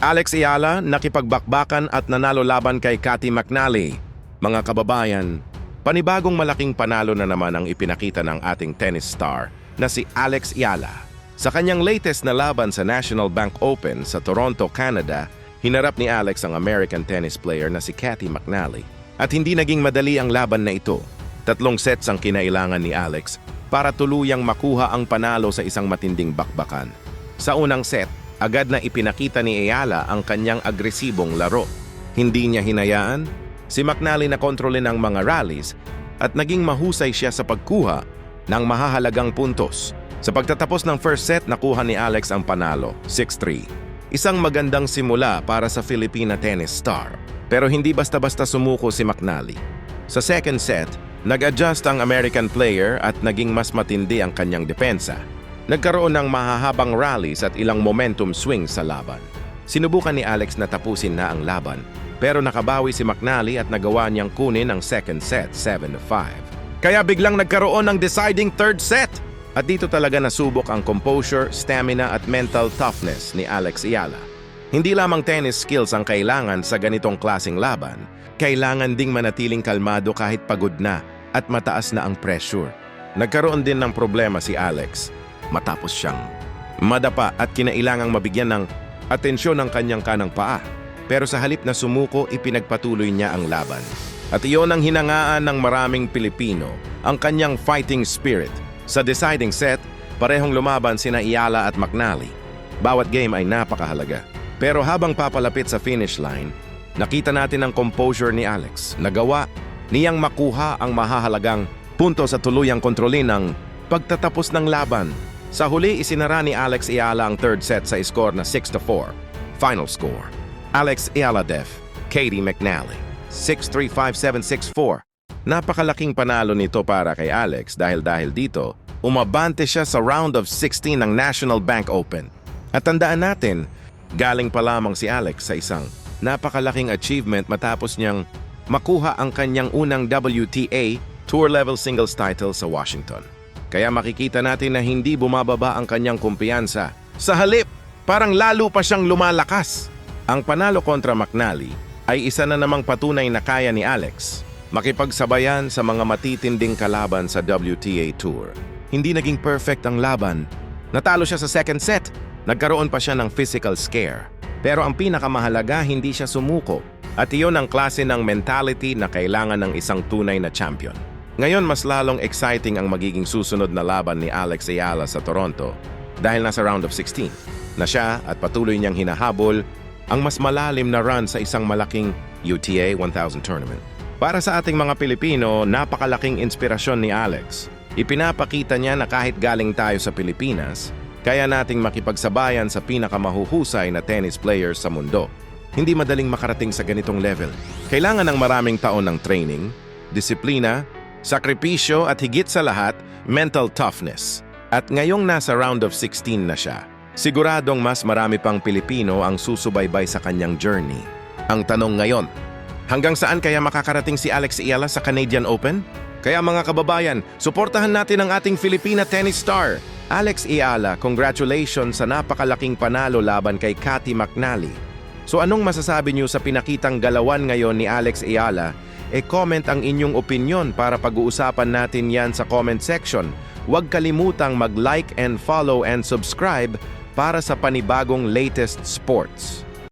Alex Ayala nakipagbakbakan at nanalo laban kay Cathy McNally. Mga kababayan, panibagong malaking panalo na naman ang ipinakita ng ating tennis star na si Alex Ayala. Sa kanyang latest na laban sa National Bank Open sa Toronto, Canada, hinarap ni Alex ang American tennis player na si Cathy McNally. At hindi naging madali ang laban na ito. 3 sets ang kinailangan ni Alex para tuluyang makuha ang panalo sa isang matinding bakbakan. Sa unang set, agad na ipinakita ni Ayala ang kanyang agresibong laro. Hindi niya hinayaan, si McNally na kontrolin ang mga rallies at naging mahusay siya sa pagkuha ng mahahalagang puntos. Sa pagtatapos ng first set, nakuha ni Alex ang panalo, 6-3. Isang magandang simula para sa Filipina tennis star. Pero hindi basta-basta sumuko si McNally. Sa second set, nag-adjust ang American player at naging mas matindi ang kanyang depensa. Nagkaroon ng mahahabang rallies at ilang momentum swings sa laban. Sinubukan ni Alex na tapusin na ang laban, pero nakabawi si McNally at nagawa niyang kunin ang second set, 7-5. Kaya biglang nagkaroon ng deciding third set! At dito talaga nasubok ang composure, stamina at mental toughness ni Alex Ayala. Hindi lamang tennis skills ang kailangan sa ganitong klaseng laban, kailangan ding manatiling kalmado kahit pagod na at mataas na ang pressure. Nagkaroon din ng problema si Alex matapos siyang madapa at kinailangang mabigyan ng atensyon ng kanyang kanang paa. Pero sa halip na sumuko, ipinagpatuloy niya ang laban. At iyon ang hinangaan ng maraming Pilipino, ang kanyang fighting spirit. Sa deciding set, parehong lumaban sina Ayala at McNally. Bawat game ay napakahalaga. Pero habang papalapit sa finish line, nakita natin ang composure ni Alex. Nagawa niyang makuha ang mahahalagang punto sa tuluyang kontrolin ng pagtatapos ng laban. Sa huli, isinara ni Alex Ayala ang third set sa score na 6-4. Final score: Alex Ayala def Cathy McNally, 6-3, 5-7, 6-4. Napakalaking panalo nito para kay Alex dahil dito, umabante siya sa round of 16 ng National Bank Open. At tandaan natin, galing pa lamang si Alex sa isang napakalaking achievement matapos niyang makuha ang kanyang unang WTA Tour Level Singles title sa Washington. Kaya makikita natin na hindi bumababa ang kanyang kumpiyansa. Sa halip, parang lalo pa siyang lumalakas. Ang panalo kontra McNally ay isa na namang patunay na kaya ni Alex makipagsabayan sa mga matitinding kalaban sa WTA Tour. Hindi naging perfect ang laban. Natalo siya sa second set. Nagkaroon pa siya ng physical scare. Pero ang pinakamahalaga, hindi siya sumuko. At iyon ang klase ng mentality na kailangan ng isang tunay na champion. Ngayon, mas lalong exciting ang magiging susunod na laban ni Alex Ayala sa Toronto dahil nasa round of 16 na siya at patuloy niyang hinahabol ang mas malalim na run sa isang malaking UTA 1000 tournament. Para sa ating mga Pilipino, napakalaking inspirasyon ni Alex. Ipinapakita niya na kahit galing tayo sa Pilipinas, kaya nating makipagsabayan sa pinakamahuhusay na tennis players sa mundo. Hindi madaling makarating sa ganitong level. Kailangan ng maraming taon ng training, disiplina, sakripisyo at higit sa lahat, mental toughness. At ngayong nasa round of 16 na siya, siguradong mas marami pang Pilipino ang susubaybay sa kanyang journey. Ang tanong ngayon, hanggang saan kaya makakarating si Alex Ayala sa Canadian Open? Kaya mga kababayan, suportahan natin ang ating Filipina tennis star. Alex Ayala, congratulations sa napakalaking panalo laban kay Cathy McNally. So anong masasabi niyo sa pinakitang galawan ngayon ni Alex Ayala? E-comment ang inyong opinyon para pag-uusapan natin yan sa comment section. Huwag kalimutang mag-like and follow and subscribe para sa panibagong latest sports.